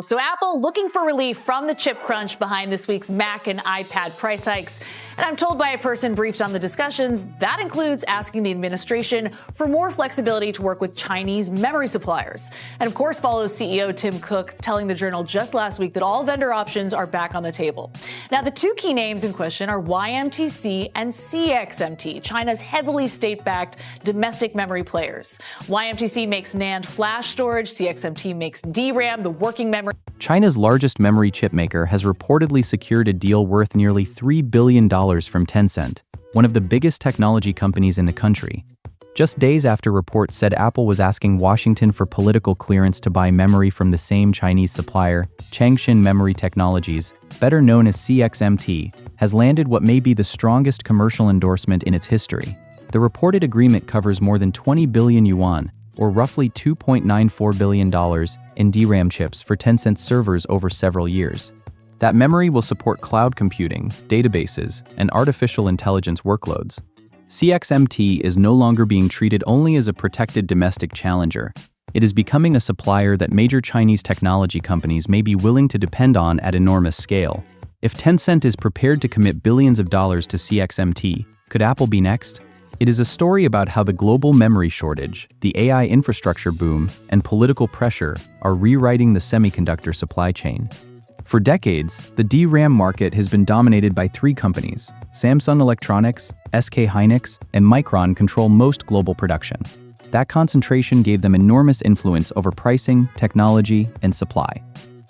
So Apple looking for relief from the chip crunch behind this week's Mac and iPad price hikes. And I'm told by a person briefed on the discussions, that includes asking the administration for more flexibility to work with Chinese memory suppliers. And of course follows CEO Tim Cook telling the Journal just last week that all vendor options are back on the table. Now, the two key names in question are YMTC and CXMT, China's heavily state-backed domestic memory players. YMTC makes NAND flash storage, CXMT makes DRAM, the working memory. China's largest memory chipmaker has reportedly secured a deal worth nearly $3 billion from Tencent, one of the biggest technology companies in the country. Just days after reports said Apple was asking Washington for political clearance to buy memory from the same Chinese supplier, Changshin Memory Technologies, better known as CXMT, has landed what may be the strongest commercial endorsement in its history. The reported agreement covers more than 20 billion yuan, or roughly $2.94 billion, in DRAM chips for Tencent servers over several years. That memory will support cloud computing, databases, and artificial intelligence workloads. CXMT is no longer being treated only as a protected domestic challenger. It is becoming a supplier that major Chinese technology companies may be willing to depend on at enormous scale. If Tencent is prepared to commit billions of dollars to CXMT, could Apple be next? It is a story about how the global memory shortage, the AI infrastructure boom, and political pressure are rewriting the semiconductor supply chain. For decades, the DRAM market has been dominated by three companies. Samsung Electronics, SK Hynix, and Micron control most global production. That concentration gave them enormous influence over pricing, technology, and supply.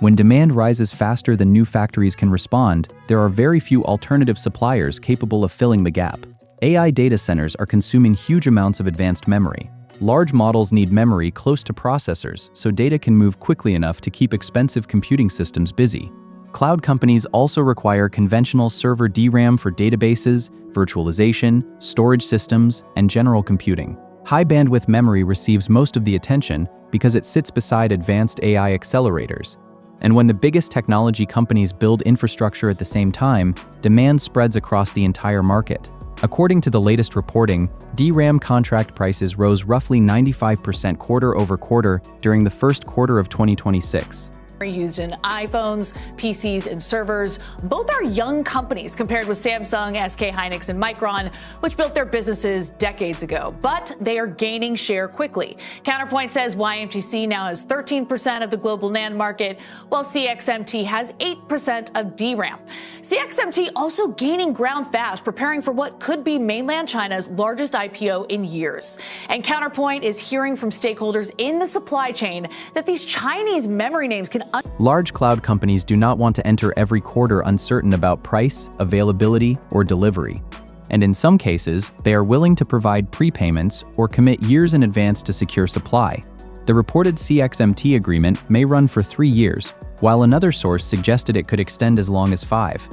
When demand rises faster than new factories can respond, there are very few alternative suppliers capable of filling the gap. AI data centers are consuming huge amounts of advanced memory. Large models need memory close to processors so data can move quickly enough to keep expensive computing systems busy. Cloud companies also require conventional server DRAM for databases, virtualization, storage systems, and general computing. High bandwidth memory receives most of the attention because it sits beside advanced AI accelerators. And when the biggest technology companies build infrastructure at the same time, demand spreads across the entire market. According to the latest reporting, DRAM contract prices rose roughly 95% quarter over quarter during the first quarter of 2026. Used in iPhones, PCs, and servers. Both are young companies compared with Samsung, SK Hynix, and Micron, which built their businesses decades ago. But they are gaining share quickly. Counterpoint says YMTC now has 13% of the global NAND market, while CXMT has 8% of DRAM. CXMT also gaining ground fast, preparing for what could be mainland China's largest IPO in years. And Counterpoint is hearing from stakeholders in the supply chain that these Chinese memory names can Large cloud companies do not want to enter every quarter uncertain about price, availability, or delivery. And in some cases, they are willing to provide prepayments or commit years in advance to secure supply. The reported CXMT agreement may run for 3 years, while another source suggested it could extend as long as 5.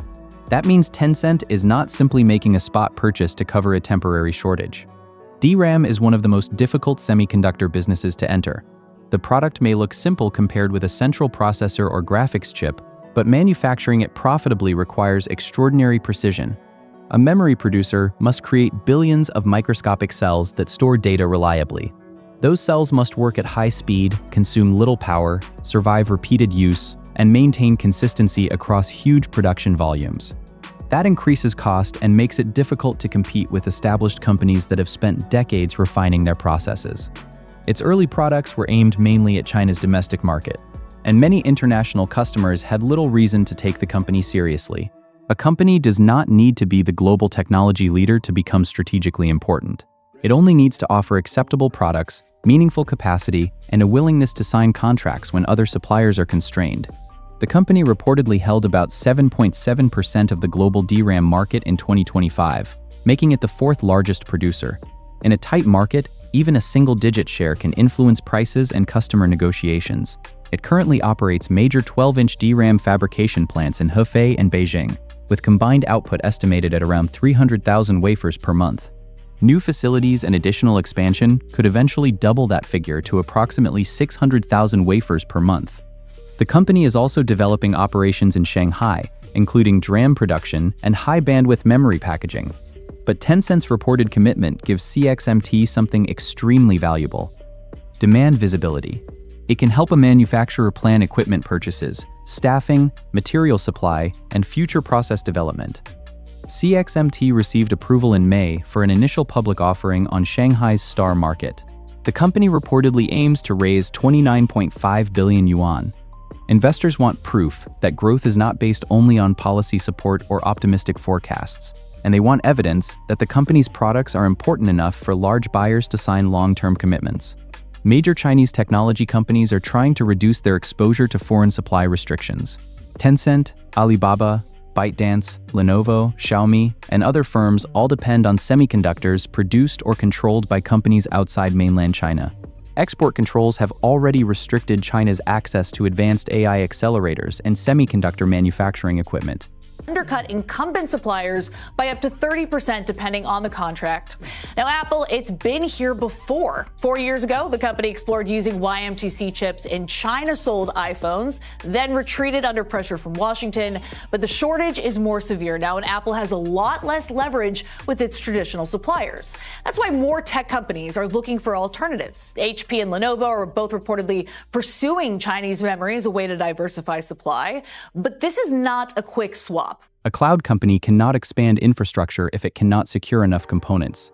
That means Tencent is not simply making a spot purchase to cover a temporary shortage. DRAM is one of the most difficult semiconductor businesses to enter. The product may look simple compared with a central processor or graphics chip, but manufacturing it profitably requires extraordinary precision. A memory producer must create billions of microscopic cells that store data reliably. Those cells must work at high speed, consume little power, survive repeated use, and maintain consistency across huge production volumes. That increases cost and makes it difficult to compete with established companies that have spent decades refining their processes. Its early products were aimed mainly at China's domestic market, and many international customers had little reason to take the company seriously. A company does not need to be the global technology leader to become strategically important. It only needs to offer acceptable products, meaningful capacity, and a willingness to sign contracts when other suppliers are constrained. The company reportedly held about 7.7% of the global DRAM market in 2025, making it the fourth largest producer. In a tight market, even a single-digit share can influence prices and customer negotiations. It currently operates major 12-inch DRAM fabrication plants in Hefei and Beijing, with combined output estimated at around 300,000 wafers per month. New facilities and additional expansion could eventually double that figure to approximately 600,000 wafers per month. The company is also developing operations in Shanghai, including DRAM production and high-bandwidth memory packaging. But Tencent's reported commitment gives CXMT something extremely valuable: demand visibility. It can help a manufacturer plan equipment purchases, staffing, material supply, and future process development. CXMT received approval in May for an initial public offering on Shanghai's Star Market. The company reportedly aims to raise 29.5 billion yuan. Investors want proof that growth is not based only on policy support or optimistic forecasts, and they want evidence that the company's products are important enough for large buyers to sign long-term commitments. Major Chinese technology companies are trying to reduce their exposure to foreign supply restrictions. Tencent, Alibaba, ByteDance, Lenovo, Xiaomi, and other firms all depend on semiconductors produced or controlled by companies outside mainland China. Export controls have already restricted China's access to advanced AI accelerators and semiconductor manufacturing equipment. Undercut incumbent suppliers by up to 30% depending on the contract. Now, Apple, it's been here before. 4 years ago, the company explored using YMTC chips in China-sold iPhones, then retreated under pressure from Washington. But the shortage is more severe now, and Apple has a lot less leverage with its traditional suppliers. That's why more tech companies are looking for alternatives. HP and Lenovo are both reportedly pursuing Chinese memory as a way to diversify supply. But this is not a quick swap. A cloud company cannot expand infrastructure if it cannot secure enough components.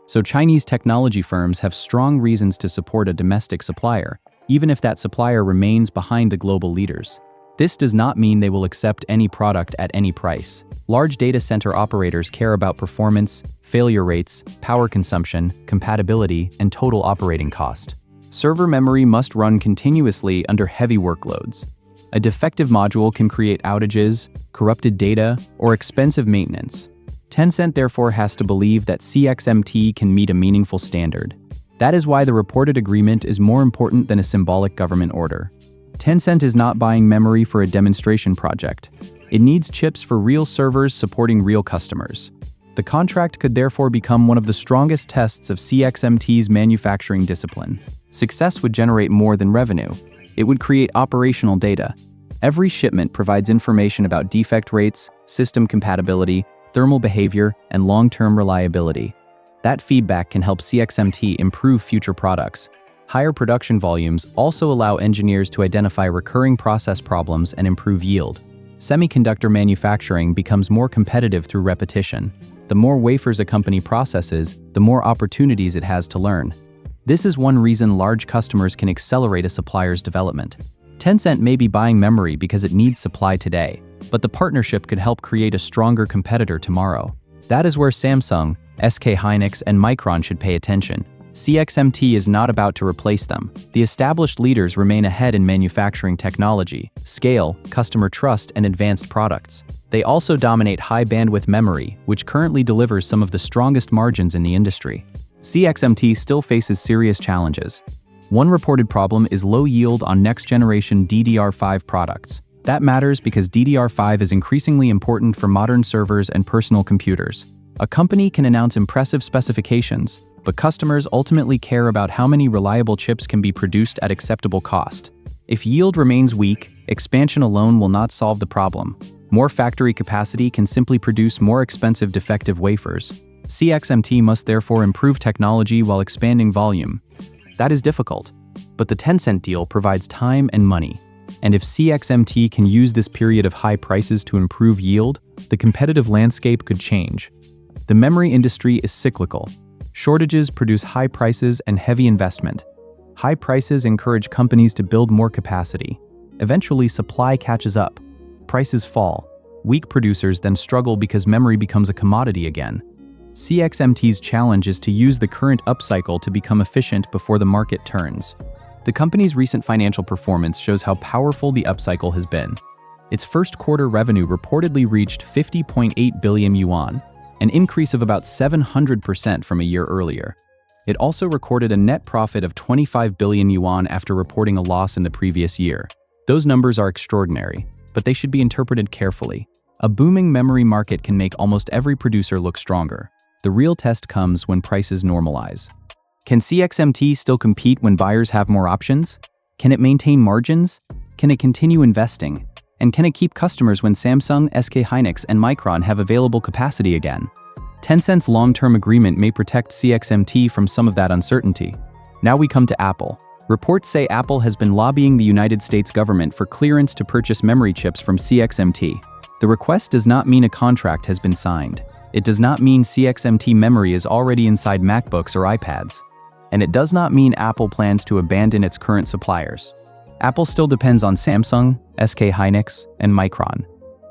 So Chinese technology firms have strong reasons to support a domestic supplier, even if that supplier remains behind the global leaders. This does not mean they will accept any product at any price. Large data center operators care about performance, failure rates, power consumption, compatibility, and total operating cost. Server memory must run continuously under heavy workloads. A defective module can create outages, corrupted data, or expensive maintenance. Tencent therefore has to believe that CXMT can meet a meaningful standard. That is why the reported agreement is more important than a symbolic government order. Tencent is not buying memory for a demonstration project. It needs chips for real servers supporting real customers. The contract could therefore become one of the strongest tests of CXMT's manufacturing discipline. Success would generate more than revenue. It would create operational data. Every shipment provides information about defect rates, system compatibility, thermal behavior, and long-term reliability. That feedback can help CXMT improve future products. Higher production volumes also allow engineers to identify recurring process problems and improve yield. Semiconductor manufacturing becomes more competitive through repetition. The more wafers a company processes, the more opportunities it has to learn. This is one reason large customers can accelerate a supplier's development. Tencent may be buying memory because it needs supply today, but the partnership could help create a stronger competitor tomorrow. That is where Samsung, SK Hynix, and Micron should pay attention. CXMT is not about to replace them. The established leaders remain ahead in manufacturing technology, scale, customer trust, and advanced products. They also dominate high-bandwidth memory, which currently delivers some of the strongest margins in the industry. CXMT still faces serious challenges. One reported problem is low yield on next-generation DDR5 products. That matters because DDR5 is increasingly important for modern servers and personal computers. A company can announce impressive specifications, but customers ultimately care about how many reliable chips can be produced at acceptable cost. If yield remains weak, expansion alone will not solve the problem. More factory capacity can simply produce more expensive defective wafers. CXMT must therefore improve technology while expanding volume. That is difficult, but the Tencent deal provides time and money. And if CXMT can use this period of high prices to improve yield, the competitive landscape could change. The memory industry is cyclical. Shortages produce high prices and heavy investment. High prices encourage companies to build more capacity. Eventually, supply catches up. Prices fall. Weak producers then struggle because memory becomes a commodity again. CXMT's challenge is to use the current upcycle to become efficient before the market turns. The company's recent financial performance shows how powerful the upcycle has been. Its first quarter revenue reportedly reached 50.8 billion yuan, an increase of about 700% from a year earlier. It also recorded a net profit of 25 billion yuan after reporting a loss in the previous year. Those numbers are extraordinary, but they should be interpreted carefully. A booming memory market can make almost every producer look stronger. The real test comes when prices normalize. Can CXMT still compete when buyers have more options? Can it maintain margins? Can it continue investing? And can it keep customers when Samsung, SK Hynix, and Micron have available capacity again? Tencent's long-term agreement may protect CXMT from some of that uncertainty. Now we come to Apple. Reports say Apple has been lobbying the United States government for clearance to purchase memory chips from CXMT. The request does not mean a contract has been signed. It does not mean CXMT memory is already inside MacBooks or iPads. And it does not mean Apple plans to abandon its current suppliers. Apple still depends on Samsung, SK Hynix, and Micron.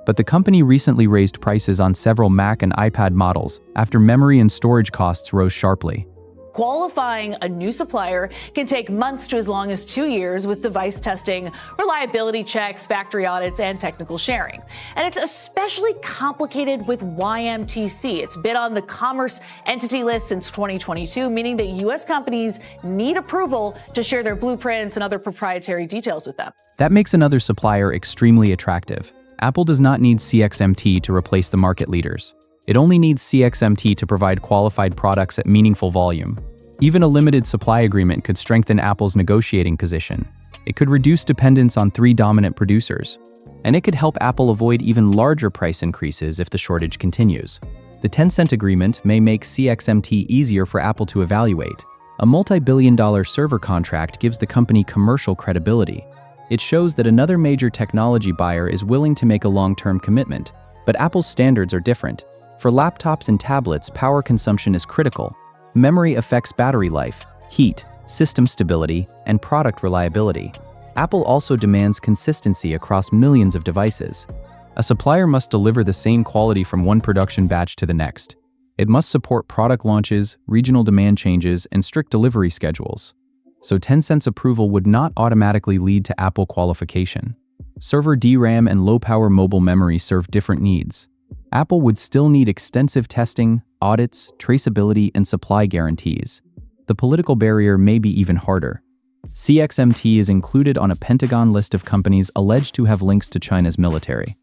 But the company recently raised prices on several Mac and iPad models after memory and storage costs rose sharply. Qualifying a new supplier can take months to as long as 2 years with device testing, reliability checks, factory audits, and technical sharing. And it's especially complicated with YMTC. It's been on the Commerce Entity List since 2022, meaning that U.S. companies need approval to share their blueprints and other proprietary details with them. That makes another supplier extremely attractive. Apple does not need CXMT to replace the market leaders. It only needs CXMT to provide qualified products at meaningful volume. Even a limited supply agreement could strengthen Apple's negotiating position. It could reduce dependence on 3 dominant producers. And it could help Apple avoid even larger price increases if the shortage continues. The Tencent agreement may make CXMT easier for Apple to evaluate. A multi-billion-dollar server contract gives the company commercial credibility. It shows that another major technology buyer is willing to make a long-term commitment. But Apple's standards are different. For laptops and tablets, power consumption is critical. Memory affects battery life, heat, system stability, and product reliability. Apple also demands consistency across millions of devices. A supplier must deliver the same quality from one production batch to the next. It must support product launches, regional demand changes, and strict delivery schedules. So Tencent's approval would not automatically lead to Apple qualification. Server DRAM and low-power mobile memory serve different needs. Apple would still need extensive testing, audits, traceability, and supply guarantees. The political barrier may be even harder. CXMT is included on a Pentagon list of companies alleged to have links to China's military.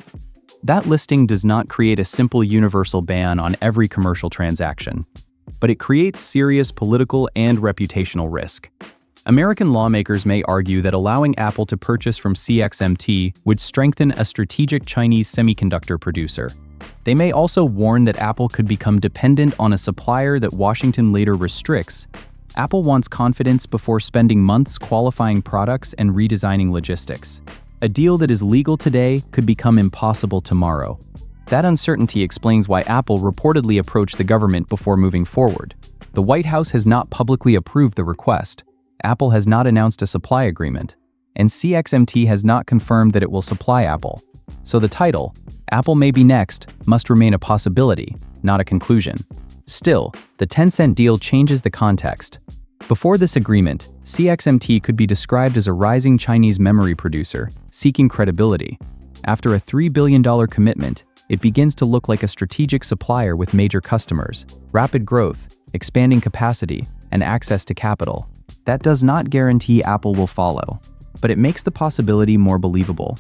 That listing does not create a simple universal ban on every commercial transaction, but it creates serious political and reputational risk. American lawmakers may argue that allowing Apple to purchase from CXMT would strengthen a strategic Chinese semiconductor producer. They may also warn that Apple could become dependent on a supplier that Washington later restricts. Apple wants confidence before spending months qualifying products and redesigning logistics. A deal that is legal today could become impossible tomorrow. That uncertainty explains why Apple reportedly approached the government before moving forward. The White House has not publicly approved the request. Apple has not announced a supply agreement. And CXMT has not confirmed that it will supply Apple. So the title, Apple May Be Next, must remain a possibility, not a conclusion. Still, the Tencent deal changes the context. Before this agreement, CXMT could be described as a rising Chinese memory producer, seeking credibility. After a $3 billion commitment, it begins to look like a strategic supplier with major customers, rapid growth, expanding capacity, and access to capital. That does not guarantee Apple will follow, but it makes the possibility more believable.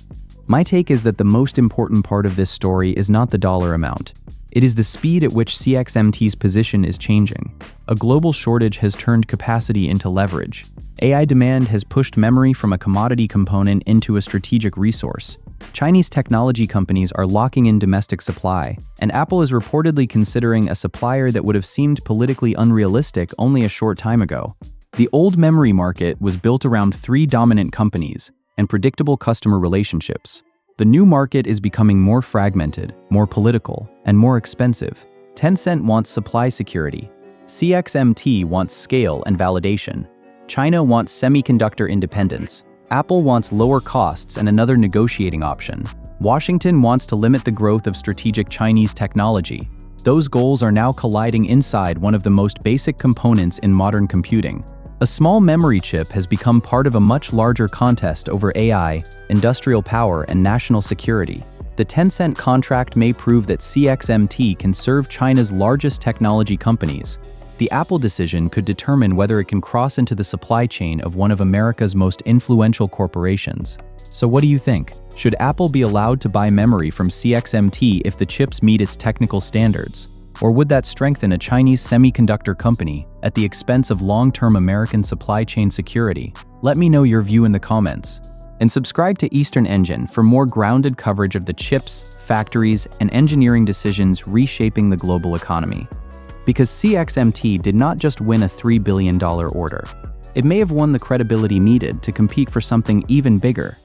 My take is that the most important part of this story is not the dollar amount. It is the speed at which CXMT's position is changing. A global shortage has turned capacity into leverage. AI demand has pushed memory from a commodity component into a strategic resource. Chinese technology companies are locking in domestic supply, and Apple is reportedly considering a supplier that would have seemed politically unrealistic only a short time ago. The old memory market was built around 3 dominant companies and predictable customer relationships. The new market is becoming more fragmented, more political, and more expensive. Tencent wants supply security. CXMT wants scale and validation. China wants semiconductor independence. Apple wants lower costs and another negotiating option. Washington wants to limit the growth of strategic Chinese technology. Those goals are now colliding inside one of the most basic components in modern computing. A small memory chip has become part of a much larger contest over AI, industrial power, and national security. The Tencent contract may prove that CXMT can serve China's largest technology companies. The Apple decision could determine whether it can cross into the supply chain of one of America's most influential corporations. So what do you think? Should Apple be allowed to buy memory from CXMT if the chips meet its technical standards? Or would that strengthen a Chinese semiconductor company at the expense of long-term American supply chain security? Let me know your view in the comments. And subscribe to Eastern Engine for more grounded coverage of the chips, factories, and engineering decisions reshaping the global economy. Because CXMT did not just win a $3 billion order. It may have won the credibility needed to compete for something even bigger.